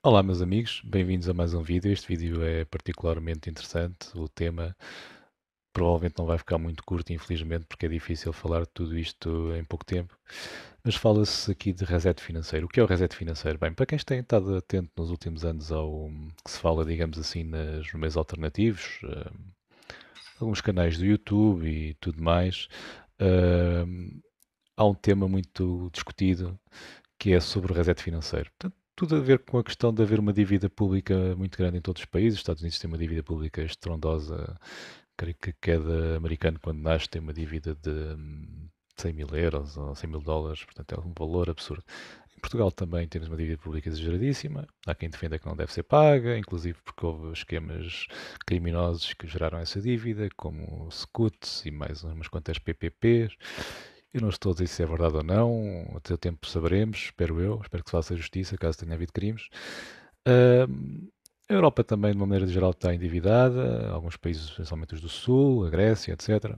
Olá, meus amigos, bem-vindos a mais um vídeo. Este vídeo é particularmente interessante. O tema provavelmente não vai ficar muito curto, infelizmente, porque é difícil falar de tudo isto em pouco tempo. Mas fala-se aqui de reset financeiro. O que é o reset financeiro? Bem, para quem tem estado atento nos últimos anos ao que se fala, digamos assim, nos meios alternativos, alguns canais do YouTube e tudo mais, eh, há um tema muito discutido que é sobre o reset financeiro. Portanto, tudo a ver com a questão de haver uma dívida pública muito grande em todos os países. Os Estados Unidos têm uma dívida pública estrondosa. Creio que cada americano, quando nasce, tem uma dívida de 100 mil euros ou 100 mil dólares. Portanto, é um valor absurdo. Em Portugal também temos uma dívida pública exageradíssima. Há quem defenda que não deve ser paga, inclusive porque houve esquemas criminosos que geraram essa dívida, como Scuts e mais umas quantas PPPs. Eu não estou a dizer se é verdade ou não, até o tempo saberemos, espero eu, espero que se faça justiça caso tenha havido crimes. A Europa também, de uma maneira geral, está endividada, alguns países, especialmente os do Sul, a Grécia, etc.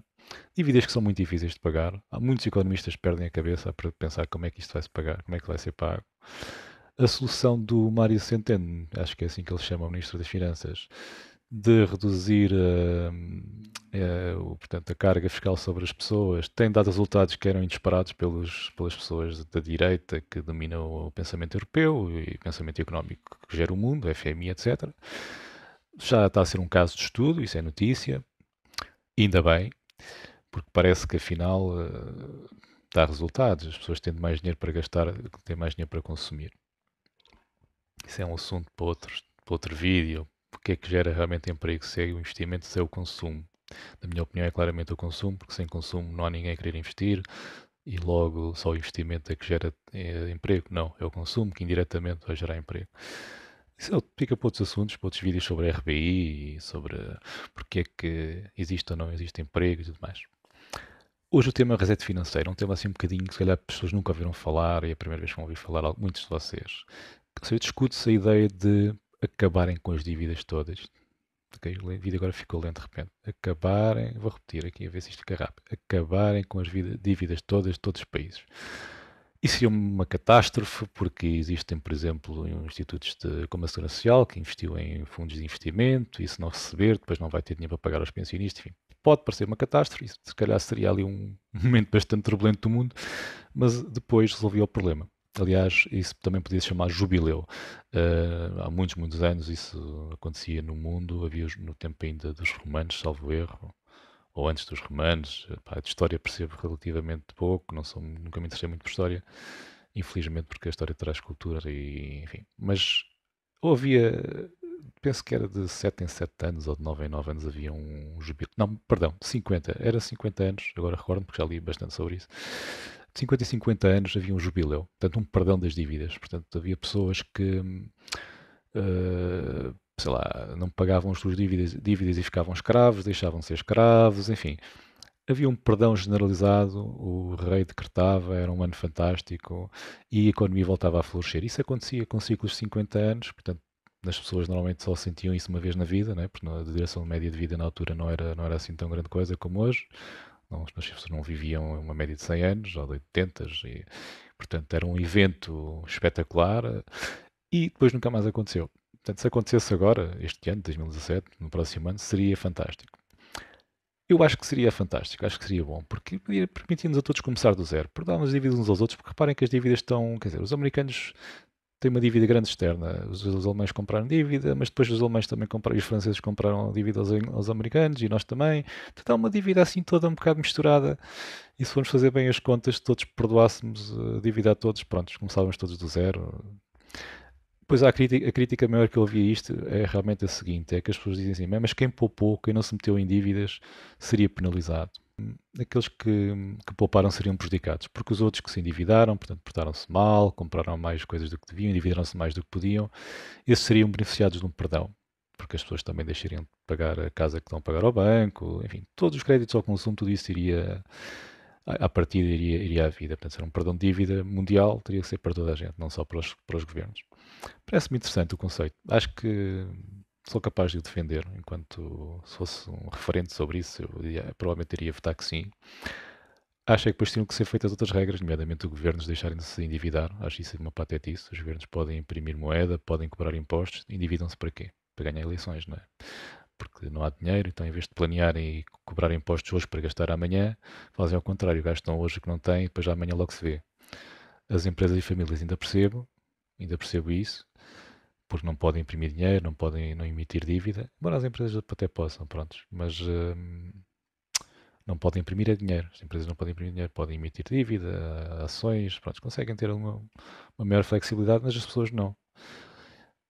Dívidas que são muito difíceis de pagar. Há muitos economistas que perdem a cabeça para pensar como é que isto vai se pagar, como é que vai ser pago. A solução do Mário Centeno, acho que é assim que ele chama o Ministro das Finanças, de reduzir portanto, a carga fiscal sobre as pessoas, tem dado resultados que eram inesperados pelas pessoas da direita que dominam o pensamento europeu e o pensamento económico que gera o mundo, FMI, etc. Já está a ser um caso de estudo, isso é notícia, ainda bem, porque parece que afinal dá resultados, as pessoas têm mais dinheiro para gastar, têm mais dinheiro para consumir. Isso é um assunto para outro vídeo. O que é que gera realmente emprego? Se é o investimento, se é o consumo. Na minha opinião, é claramente o consumo, porque sem consumo não há ninguém a querer investir e logo só o investimento é que gera emprego. Não, é o consumo que indiretamente vai gerar emprego. Isso fica para outros assuntos, para outros vídeos sobre RBI e sobre porque é que existe ou não existe emprego e tudo mais. Hoje o tema é reset financeiro, é um tema assim um bocadinho que se calhar as pessoas nunca ouviram falar e é a primeira vez que vão ouvir falar, muitos de vocês. Discute-se a ideia de acabarem com as dívidas todas. Ok, o vídeo agora ficou lento de repente. Acabarem, vou repetir aqui a ver se isto fica rápido. Acabarem com as dívidas todas de todos os países. Isso seria uma catástrofe, porque existem, por exemplo, institutos como a Segurança Social, que investiu em fundos de investimento, e se não receber, depois não vai ter dinheiro para pagar aos pensionistas, enfim. Pode parecer uma catástrofe, isso se calhar seria ali um momento bastante turbulento do mundo, mas depois resolvia o problema. Aliás, isso também podia se chamar jubileu. Há muitos, muitos anos isso acontecia no mundo, havia no tempo ainda dos romanos, salvo erro, ou antes dos romanos. Pá, de história percebo relativamente pouco, nunca me interessei muito por história, infelizmente porque a história traz cultura e enfim. Mas havia, penso que era de 7 em 7 anos ou de 9 em 9 anos havia um jubileu. Não, perdão, de 50. Era 50 anos, agora recordo porque já li bastante sobre isso. De 50 e 50 anos havia um jubileu, portanto um perdão das dívidas. Portanto havia pessoas que sei lá, não pagavam as suas dívidas e ficavam escravos, deixavam de ser escravos, enfim. Havia um perdão generalizado, o rei decretava, era um ano fantástico e a economia voltava a florescer. Isso acontecia com ciclos de 50 anos, portanto, as pessoas normalmente só sentiam isso uma vez na vida, né? Porque a duração média de vida na altura não era assim tão grande coisa como hoje. Não, as pessoas não viviam uma média de 100 anos ou de 80 e, portanto, era um evento espetacular e depois nunca mais aconteceu. Portanto, se acontecesse agora, este ano, 2017, no próximo ano, seria fantástico. Eu acho que seria fantástico, acho que seria bom, porque permitir-nos a todos começar do zero, perdoarmos dívidas uns aos outros, porque reparem que as dívidas estão, quer dizer, os americanos têm uma dívida grande externa, os alemães compraram dívida, mas depois os alemães também compraram, e os franceses compraram dívida aos americanos, e nós também, portanto há uma dívida assim toda um bocado misturada, e se formos fazer bem as contas, se todos perdoássemos a dívida a todos, pronto, começávamos todos do zero. Pois a crítica maior que eu ouvi a isto é realmente a seguinte: é que as pessoas dizem assim, mas quem poupou, quem não se meteu em dívidas, seria penalizado. Aqueles que pouparam seriam prejudicados, porque os outros que se endividaram, portanto, portaram-se mal, compraram mais coisas do que deviam, endividaram-se mais do que podiam, esses seriam beneficiados de um perdão, porque as pessoas também deixariam de pagar a casa que estão a pagar ao banco, enfim, todos os créditos ao consumo, tudo isso iria, à partida, iria à vida. Portanto, ser um perdão de dívida mundial, teria que ser para toda a gente, não só para os governos. Parece-me interessante o conceito. Acho que sou capaz de o defender, enquanto se fosse um referente sobre isso, provavelmente iria votar que sim. Acho é que depois tinham que ser feitas outras regras, nomeadamente os governos deixarem de se endividar. Acho isso uma patetice. Os governos podem imprimir moeda, podem cobrar impostos, endividam-se para quê? Para ganhar eleições, não é? Porque não há dinheiro, então em vez de planearem e cobrar impostos hoje para gastar amanhã, fazem ao contrário, gastam hoje o que não têm e depois amanhã logo se vê. As empresas e famílias ainda percebo isso, porque não podem imprimir dinheiro, não podem não emitir dívida, embora as empresas até possam, prontos, mas não podem imprimir é dinheiro. As empresas não podem imprimir dinheiro, podem emitir dívida, ações, pronto, conseguem ter uma maior flexibilidade, mas as pessoas não.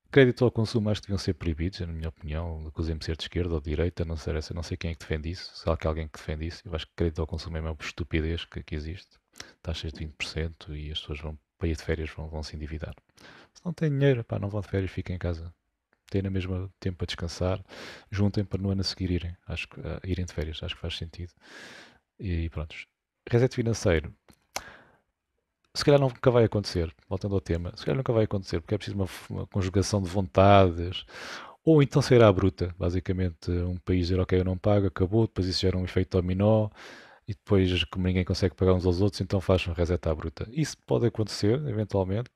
Crédito ao consumo acho que deviam ser proibidos, na minha opinião, acusem-me de ser de esquerda ou de direita, não sei quem é que defende isso, se há alguém que defende isso. Eu acho que crédito ao consumo é uma estupidez que existe. Taxas de 20% e as pessoas vão para ir de férias, vão se endividar. Se não têm dinheiro, pá, não vão de férias, fiquem em casa. Têm na mesma tempo para descansar, juntem para no ano a seguir irem, acho que, irem de férias, acho que faz sentido. E pronto. Reset financeiro, se calhar nunca vai acontecer, voltando ao tema, se calhar nunca vai acontecer, porque é preciso uma conjugação de vontades, ou então será à bruta, basicamente um país dizer ok, eu não pago, acabou, depois isso gera um efeito dominó, e depois como ninguém consegue pagar uns aos outros, então faz um reset à bruta. Isso pode acontecer, eventualmente,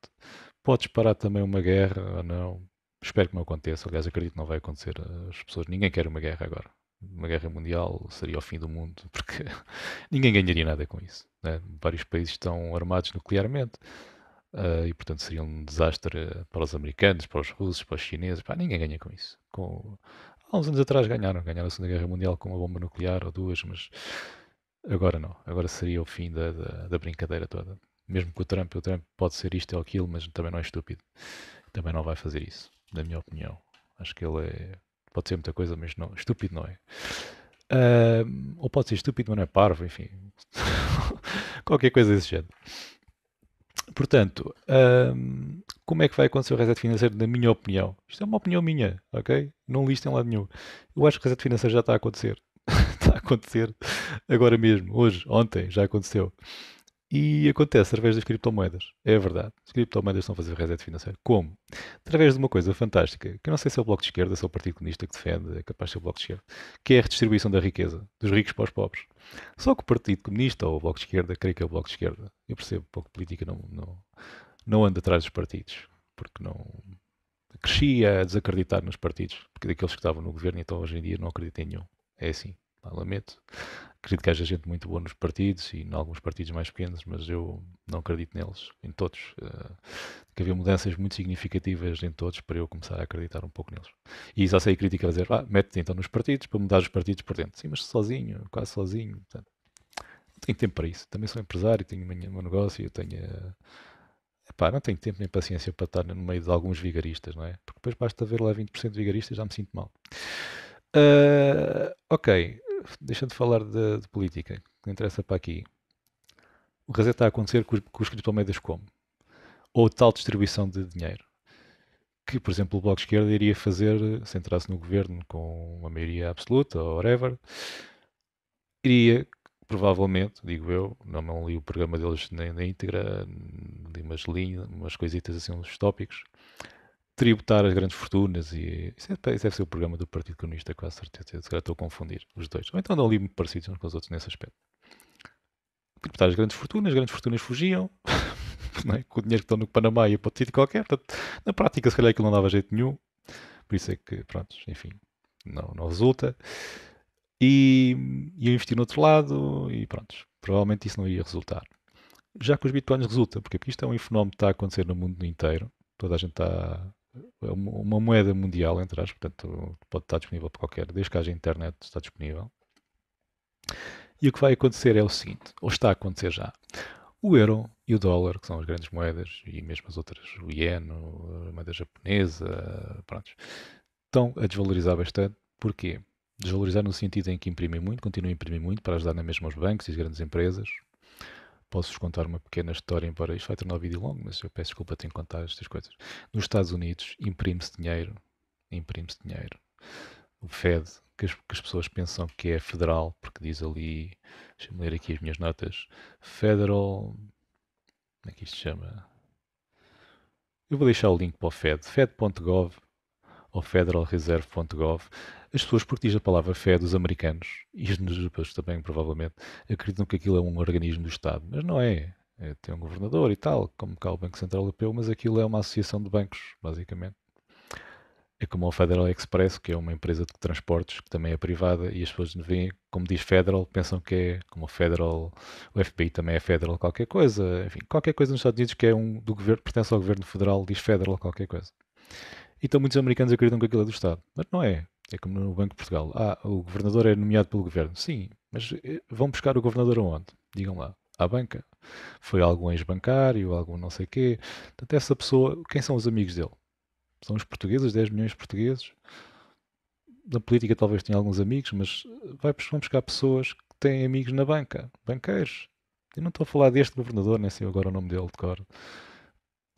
pode disparar também uma guerra, ou não, espero que não aconteça, aliás acredito que não vai acontecer, as pessoas, ninguém quer uma guerra agora. Uma guerra mundial seria o fim do mundo, porque ninguém ganharia nada com isso. Né? Vários países estão armados nuclearmente e, portanto, seria um desastre para os americanos, para os russos, para os chineses. Pá, ninguém ganha com isso. Há uns anos atrás ganharam a Segunda Guerra Mundial com uma bomba nuclear ou duas, mas agora não. Agora seria o fim da brincadeira toda. Mesmo que o Trump pode ser isto ou aquilo, mas também não é estúpido. Também não vai fazer isso, na minha opinião. Acho que ele pode ser muita coisa, mas não, estúpido não é. Ou pode ser estúpido, mas não é parvo, enfim. Qualquer coisa desse género. Portanto, como é que vai acontecer o reset financeiro, na minha opinião? Isto é uma opinião minha, ok? Não li isto em lado nenhum. Eu acho que o reset financeiro já está a acontecer. Está a acontecer agora mesmo, hoje, ontem, já aconteceu. E acontece através das criptomoedas. É verdade. As criptomoedas estão a fazer reset financeiro. Como? Através de uma coisa fantástica, que eu não sei se é o Bloco de Esquerda, se é o Partido Comunista que defende, é capaz de ser o Bloco de Esquerda, que é a redistribuição da riqueza, dos ricos para os pobres. Só que o Partido Comunista ou o Bloco de Esquerda, creio que é o Bloco de Esquerda, eu percebo pouco de política, não ando atrás dos partidos, porque não cresci a desacreditar nos partidos, porque daqueles que estavam no governo, então hoje em dia não acredito em nenhum. É assim, pá, lamento. Acredito que haja gente muito boa nos partidos e em alguns partidos mais pequenos, mas eu não acredito neles, em todos. Que havia mudanças muito significativas em todos para eu começar a acreditar um pouco neles. E já sei crítica a dizer, mete-te então nos partidos para mudar os partidos por dentro. Sim, mas sozinho, quase sozinho. Portanto, não tenho tempo para isso. Também sou empresário, tenho o meu negócio, eu tenho. Epá, não tenho tempo nem paciência para estar no meio de alguns vigaristas, não é? Porque depois basta ver lá 20% de vigaristas e já me sinto mal. Ok, deixando de falar de política, que não interessa para aqui. O reset está a acontecer com os criptomoedas como? Ou tal distribuição de dinheiro. Que, por exemplo, o Bloco de Esquerda iria fazer se entrasse no governo com uma maioria absoluta ou whatever. Iria, provavelmente, digo eu, não li o programa deles nem na íntegra, li umas linhas, umas coisitas assim, uns tópicos, tributar as grandes fortunas e isso deve ser o programa do Partido Comunista, quase certeza. Se calhar estou a confundir os dois. Ou então não li muito parecidos uns com os outros nesse aspecto. Tributar as grandes fortunas fugiam, não é? Com o dinheiro que estão no Panamá ia para outro sítio qualquer. Portanto, na prática, se calhar aquilo não dava jeito nenhum. Por isso é que, pronto, enfim, não resulta. E ia investir no outro lado e pronto, provavelmente isso não iria resultar. Já que os bitcoins resulta, porque isto é um fenómeno que está a acontecer no mundo inteiro. Toda a gente está. É uma moeda mundial, entre aspas, portanto pode estar disponível para qualquer, desde que haja internet está disponível. E o que vai acontecer é o seguinte, ou está a acontecer já. O euro e o dólar, que são as grandes moedas, e mesmo as outras, o iene, a moeda japonesa, pronto, estão a desvalorizar bastante. Porquê? Desvalorizar no sentido em que imprimem muito, continuam a imprimir muito para ajudar na mesma os bancos e as grandes empresas. Posso-vos contar uma pequena história, embora isto vai tornar o vídeo longo, mas eu peço desculpa, tenho que contar estas coisas. Nos Estados Unidos imprime-se dinheiro, o Fed, que as pessoas pensam que é federal, porque diz ali, deixa-me ler aqui as minhas notas, Federal, como é que isto se chama? Eu vou deixar o link para o Fed, fed.gov ou federalreserve.gov. As pessoas, porque diz a palavra fé dos americanos, e os europeus também, provavelmente, acreditam que aquilo é um organismo do Estado, mas não é. Tem um governador e tal, como cá o Banco Central Europeu, mas aquilo é uma associação de bancos, basicamente. É como a Federal Express, que é uma empresa de transportes que também é privada e as pessoas veem, como diz Federal, pensam que é como o Federal, o FBI também é Federal qualquer coisa, enfim, qualquer coisa nos Estados Unidos que é um do governo, pertence ao governo federal, diz Federal qualquer coisa. Então muitos americanos acreditam que aquilo é do Estado, mas não é. É como no Banco de Portugal. Ah, o governador é nomeado pelo governo. Sim, mas vão buscar o governador aonde? Digam lá. À banca. Foi algum ex-bancário, algum não sei quê. Portanto, essa pessoa, quem são os amigos dele? São os portugueses, 10 milhões de portugueses. Da política talvez tenha alguns amigos, mas vão buscar pessoas que têm amigos na banca, banqueiros. Eu não estou a falar deste governador, nem sei agora o nome dele de cor.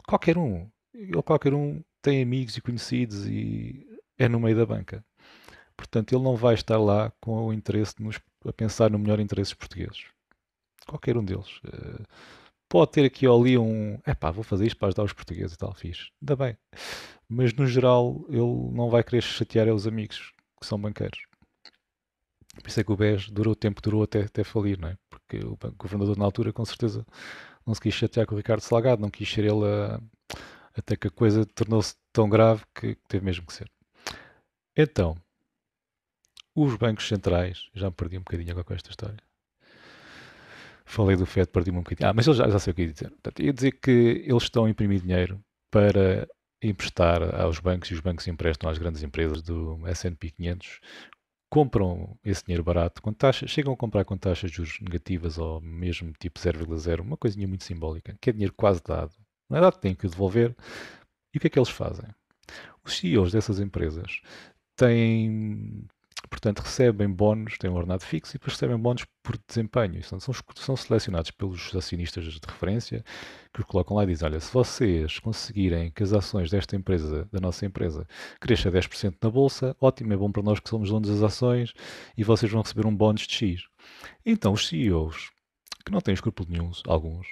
Qualquer um. Ele, qualquer um tem amigos e conhecidos e é no meio da banca. Portanto, ele não vai estar lá com o interesse a pensar no melhor interesse dos portugueses. Qualquer um deles. Pode ter aqui ou ali um. Epá, vou fazer isto para ajudar os portugueses e tal, fixe. Ainda bem. Mas no geral, ele não vai querer chatear os amigos que são banqueiros. Por isso é que o BES durou o tempo que durou até falir, não é? Porque o governador na altura, com certeza, não se quis chatear com o Ricardo Salgado, não quis ser ele até que a coisa tornou-se tão grave que teve mesmo que ser. Então, os bancos centrais, já me perdi um bocadinho agora com esta história. Falei do FED, perdi-me um bocadinho. Mais, eu já sei o que ia dizer. Portanto, ia dizer que eles estão a imprimir dinheiro para emprestar aos bancos e os bancos emprestam às grandes empresas do S&P 500, compram esse dinheiro barato, com taxas, chegam a comprar com taxas de juros negativas ou mesmo tipo 0,0, uma coisinha muito simbólica, que é dinheiro quase dado. Não é dado, têm que o devolver. E o que é que eles fazem? Os CEOs dessas empresas têm, portanto, recebem bónus, têm um ordenado fixo e depois recebem bónus por desempenho. E são selecionados pelos acionistas de referência que os colocam lá e dizem, olha, se vocês conseguirem que as ações desta empresa, da nossa empresa, cresça 10% na bolsa, ótimo, é bom para nós que somos donos das ações e vocês vão receber um bónus de X. Então os CEOs, que não têm escrúpulo nenhum, alguns,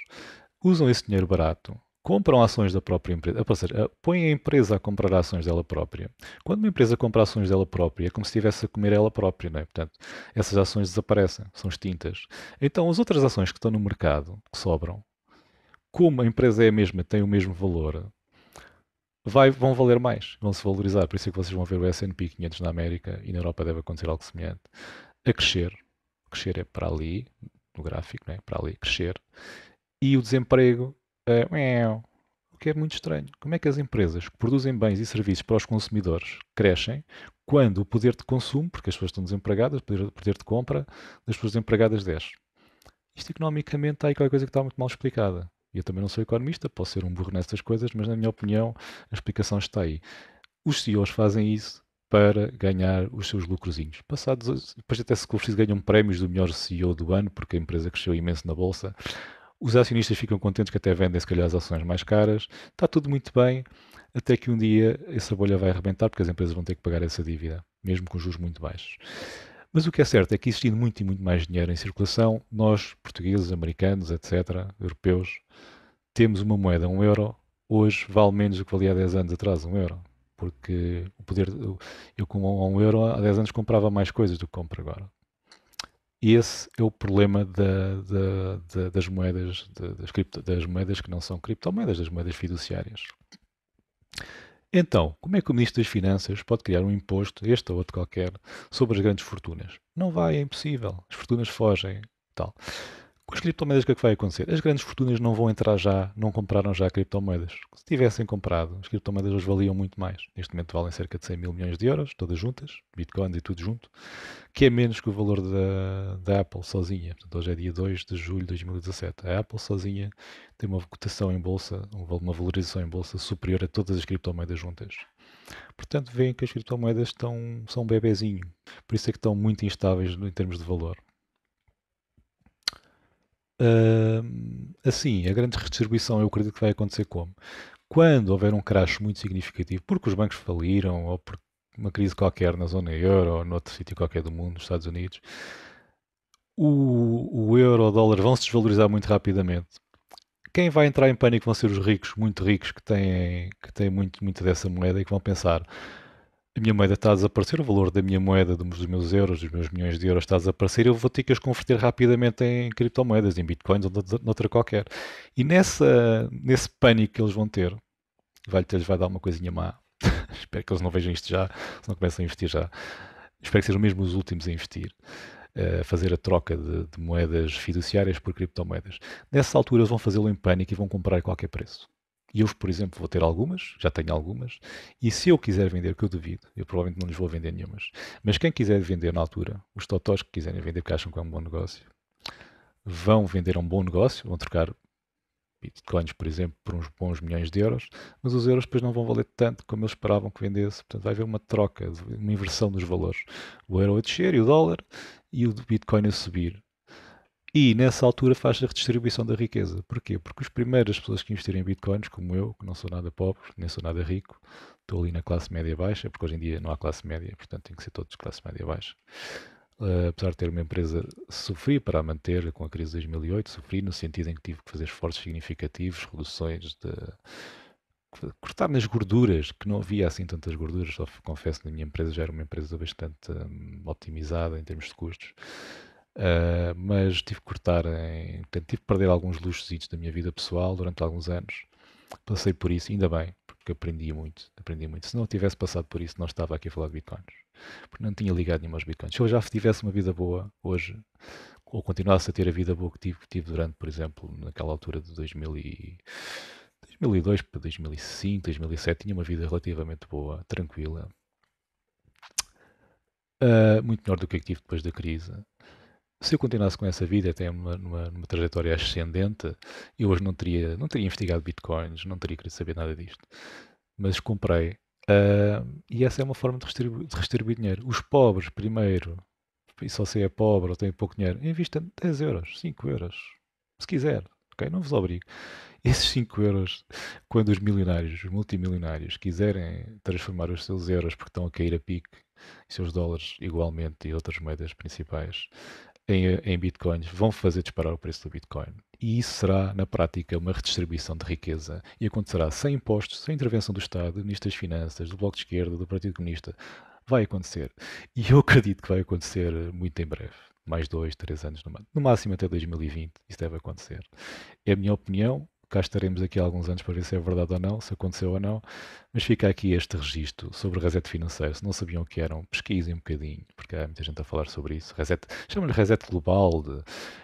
usam esse dinheiro barato, compram ações da própria empresa, ou seja, põem a empresa a comprar ações dela própria. Quando uma empresa compra ações dela própria, é como se estivesse a comer ela própria, não é? Portanto, essas ações desaparecem, são extintas. Então, as outras ações que estão no mercado, que sobram, como a empresa é a mesma, tem o mesmo valor, vão valer mais, vão se valorizar. Por isso é que vocês vão ver o S&P 500 na América e na Europa deve acontecer algo semelhante, a crescer. Crescer é para ali, no gráfico, não é? Para ali, crescer. E o desemprego o que é muito estranho. Como é que as empresas que produzem bens e serviços para os consumidores crescem quando o poder de consumo, porque as pessoas estão desempregadas, o poder de compra das pessoas desempregadas desce? Isto economicamente está aí qualquer coisa que está muito mal explicada. Eu também não sou economista, posso ser um burro nessas coisas, mas na minha opinião a explicação está aí. Os CEOs fazem isso para ganhar os seus lucrozinhos. Passados, depois até se for preciso ganham prémios do melhor CEO do ano, porque a empresa cresceu imenso na bolsa. Os acionistas ficam contentes que até vendem se calhar as ações mais caras. Está tudo muito bem, até que um dia essa bolha vai arrebentar porque as empresas vão ter que pagar essa dívida, mesmo com juros muito baixos. Mas o que é certo é que existindo muito e muito mais dinheiro em circulação, nós, portugueses, americanos, etc., europeus, temos uma moeda, um euro, hoje vale menos do que valia há 10 anos atrás, um euro. Porque o poder, eu com um euro há 10 anos comprava mais coisas do que compro agora. E esse é o problema das moedas, das moedas que não são criptomoedas, das moedas fiduciárias. Então, como é que o Ministro das Finanças pode criar um imposto, este ou outro qualquer, sobre as grandes fortunas? Não vai, é impossível. As fortunas fogem, tal. Com as criptomoedas, o que é que vai acontecer? As grandes fortunas não vão entrar já, não compraram já criptomoedas. Se tivessem comprado, as criptomoedas hoje valiam muito mais. Neste momento valem cerca de 100 mil milhões de euros, todas juntas, bitcoins e tudo junto, que é menos que o valor da Apple sozinha. Portanto, hoje é dia 2 de julho de 2017. A Apple sozinha tem uma cotação em bolsa, uma valorização em bolsa superior a todas as criptomoedas juntas. Portanto, veem que as criptomoedas são um bebezinho. Por isso é que estão muito instáveis em termos de valor. Assim, a grande redistribuição eu acredito que vai acontecer como? Quando houver um crash muito significativo, porque os bancos faliram, ou por uma crise qualquer na zona euro, ou noutro sítio qualquer do mundo, nos Estados Unidos, o euro, o dólar vão se desvalorizar muito rapidamente. Quem vai entrar em pânico vão ser os ricos, muito ricos, que têm muito dessa moeda e que vão pensar: a minha moeda está a desaparecer, o valor da minha moeda, dos meus euros, dos meus milhões de euros está a desaparecer, eu vou ter que os converter rapidamente em criptomoedas, em bitcoins ou noutra qualquer. E nesse pânico que eles vão ter, lhes vai dar uma coisinha má. Espero que eles não vejam isto já, se não começam a investir já. Espero que sejam mesmo os últimos a investir, a fazer a troca de moedas fiduciárias por criptomoedas. Nessa altura eles vão fazê-lo em pânico e vão comprar a qualquer preço. E eu, por exemplo, vou ter algumas, já tenho algumas, e se eu quiser vender, que eu duvido, eu provavelmente não lhes vou vender nenhumas, mas quem quiser vender na altura, os totós que quiserem vender porque acham que é um bom negócio, vão vender a um bom negócio, vão trocar bitcoins, por exemplo, por uns bons milhões de euros, mas os euros depois não vão valer tanto como eles esperavam que vendesse. Portanto, vai haver uma troca, uma inversão dos valores. O euro a descer e o dólar, e o bitcoin a subir. E nessa altura faz a redistribuição da riqueza. Porquê? Porque as primeiras pessoas que investirem em bitcoins, como eu, que não sou nada pobre, nem sou nada rico, estou ali na classe média baixa, porque hoje em dia não há classe média, portanto tem que ser todos classe média baixa. Apesar de ter uma empresa, sofri para a manter com a crise de 2008, sofri no sentido em que tive que fazer esforços significativos, reduções de cortar nas gorduras, que não havia assim tantas gorduras, só confesso que na minha empresa já era uma empresa bastante otimizada em termos de custos. Mas tive que cortar portanto, tive que perder alguns luxos da minha vida pessoal durante alguns anos. Passei por isso, ainda bem, porque aprendi muito, aprendi muito. Se não tivesse passado por isso, não estava aqui a falar de bitcoins, porque não tinha ligado nenhum aos bitcoins. Se eu já tivesse uma vida boa hoje, ou continuasse a ter a vida boa que tive durante, por exemplo, naquela altura de 2002 para 2005, 2007, tinha uma vida relativamente boa, tranquila, muito melhor do que tive depois da crise. Se eu continuasse com essa vida, até numa trajetória ascendente, eu hoje não teria investigado bitcoins, não teria querido saber nada disto. Mas comprei. E essa é uma forma de retribuir dinheiro. Os pobres, primeiro, e só se é pobre ou tem pouco dinheiro, invista 10 euros, 5 euros, se quiser. Ok? Não vos obrigo. Esses 5 euros, quando os milionários, os multimilionários, quiserem transformar os seus euros porque estão a cair a pique, e seus dólares igualmente e outras moedas principais, em bitcoins, vão fazer disparar o preço do bitcoin. E isso será, na prática, uma redistribuição de riqueza e acontecerá sem impostos, sem intervenção do Estado, do Ministro das Finanças, do Bloco de Esquerda, do Partido Comunista. Vai acontecer. E eu acredito que vai acontecer muito em breve. Mais 2, 3 anos no máximo até 2020. Isso deve acontecer. É a minha opinião. Cá estaremos aqui há alguns anos para ver se é verdade ou não, se aconteceu ou não. Mas fica aqui este registro sobre o reset financeiro. Se não sabiam o que eram, pesquisem um bocadinho, porque há muita gente a falar sobre isso. Chamam-lhe reset global, de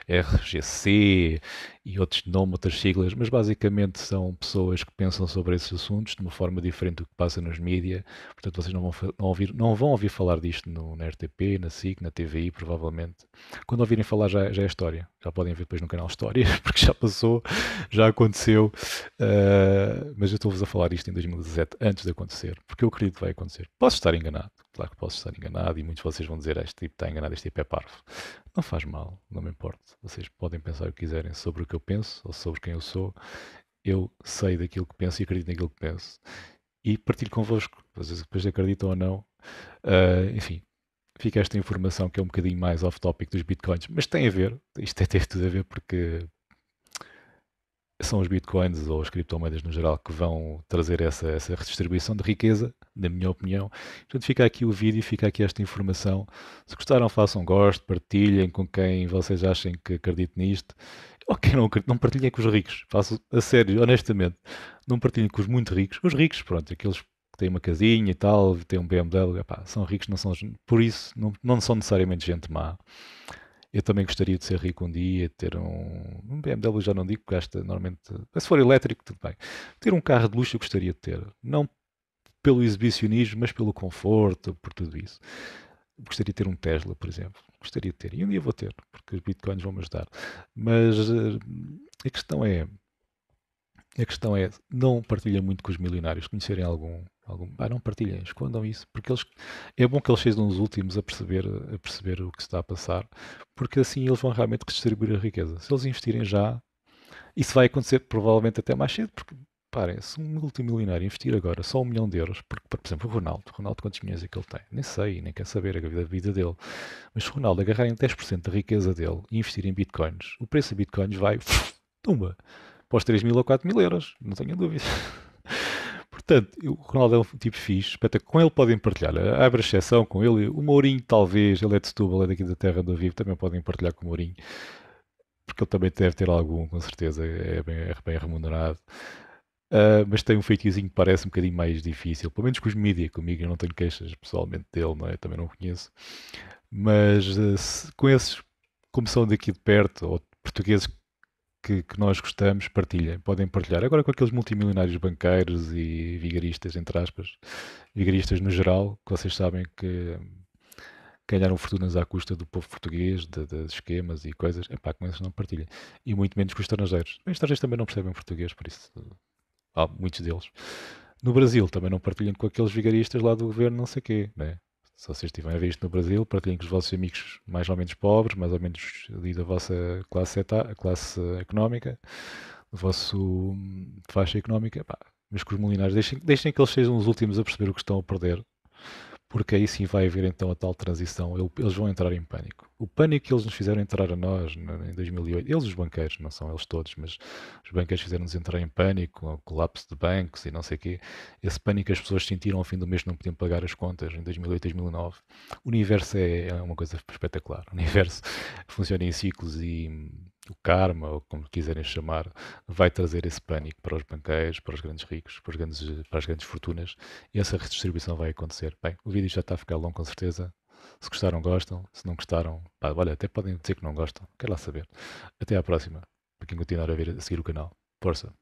RGC e outros nomes, outras siglas, mas basicamente são pessoas que pensam sobre esses assuntos de uma forma diferente do que passa nos mídias. Portanto, vocês não vão ouvir falar disto na RTP, na SIC, na TVI, provavelmente. Quando ouvirem falar já é história. Já podem ver depois no canal História, porque já passou, já aconteceu. Mas eu estou-vos a falar isto em 2017, antes de acontecer, porque eu acredito que vai acontecer. Posso estar enganado, claro que posso estar enganado, e muitos de vocês vão dizer: este tipo está enganado, este tipo é parvo. Não faz mal, não me importa. Vocês podem pensar o que quiserem sobre o que eu penso ou sobre quem eu sou. Eu sei daquilo que penso e acredito naquilo que penso. E partilho convosco. Vocês depois acreditam ou não. Enfim, fica esta informação que é um bocadinho mais off-topic dos bitcoins, mas tem a ver, isto tem tudo a ver porque são os bitcoins ou as criptomoedas no geral que vão trazer essa redistribuição de riqueza, na minha opinião. Portanto, fica aqui o vídeo, fica aqui esta informação. Se gostaram, façam gosto, partilhem com quem vocês achem que acredite nisto. Ou quem não acredita, não partilhem com os ricos. Faço a sério, honestamente. Não partilhem com os muito ricos. Os ricos, pronto, aqueles que têm uma casinha e tal, têm um BMW, epá, são ricos, não são, por isso não são necessariamente gente má. Eu também gostaria de ser rico um dia, ter um BMW, já não digo que gasta normalmente. Mas se for elétrico, tudo bem. Ter um carro de luxo eu gostaria de ter. Não pelo exibicionismo, mas pelo conforto, por tudo isso. Gostaria de ter um Tesla, por exemplo. Gostaria de ter. E um dia vou ter, porque os bitcoins vão me ajudar. Mas a questão é. A questão é, não partilhem muito com os milionários, conhecerem não partilhem, escondam isso, porque é bom que eles sejam os últimos a perceber o que se está a passar, porque assim eles vão realmente redistribuir a riqueza. Se eles investirem já, isso vai acontecer provavelmente até mais cedo, porque, parem, se um multimilionário investir agora só 1 milhão de euros, porque, por exemplo, o Ronaldo quantos milhões é que ele tem? Nem sei, nem quer saber a vida dele, mas se o Ronaldo agarrar em 10% da riqueza dele e investir em bitcoins, o preço de bitcoins vai, tumba, para os 3 mil ou 4 mil euros, não tenho dúvida. Portanto, o Ronaldo é um tipo fixe, espetacular. Com ele podem partilhar. Abre exceção com ele. O Mourinho, talvez, ele é de Setúbal, é daqui da terra onde eu vivo, também podem partilhar com o Mourinho, porque ele também deve ter algum, com certeza, é bem remunerado. Mas tem um feitiozinho que parece um bocadinho mais difícil, pelo menos com os mídia. Comigo eu não tenho queixas pessoalmente dele, não é? Eu também não o conheço. Mas com esses, como são daqui de perto, ou portugueses que nós gostamos, partilhem, podem partilhar. Agora com aqueles multimilionários banqueiros e vigaristas, entre aspas, vigaristas no geral, que vocês sabem que ganharam fortunas à custa do povo português, de esquemas e coisas, epá, com esses não partilhem. E muito menos com os estrangeiros. Os estrangeiros também não percebem português, por isso há muitos deles. No Brasil também não partilhem com aqueles vigaristas lá do governo, não sei o quê, né? Se vocês estiverem a ver isto no Brasil, partilhem com os vossos amigos mais ou menos pobres, mais ou menos ali da vossa classe económica, do vosso faixa económica, pá. Mas com os milionários, deixem que eles sejam os últimos a perceber o que estão a perder, porque aí sim vai haver então a tal transição. Eles vão entrar em pânico. O pânico que eles nos fizeram entrar a nós em 2008, eles os banqueiros, não são eles todos, mas os banqueiros fizeram-nos entrar em pânico, com o colapso de bancos e não sei o quê. Esse pânico as pessoas sentiram ao fim do mês que não podiam pagar as contas em 2008, 2009. O universo é uma coisa espetacular. O universo funciona em ciclos e o karma, ou como quiserem chamar, vai trazer esse pânico para os banqueiros, para os grandes ricos, para as grandes fortunas, e essa redistribuição vai acontecer. Bem, o vídeo já está a ficar longo com certeza. Se gostaram, gostam. Se não gostaram, pá, olha, até podem dizer que não gostam. Quero lá saber. Até à próxima. Para quem continuar a seguir o canal. Força!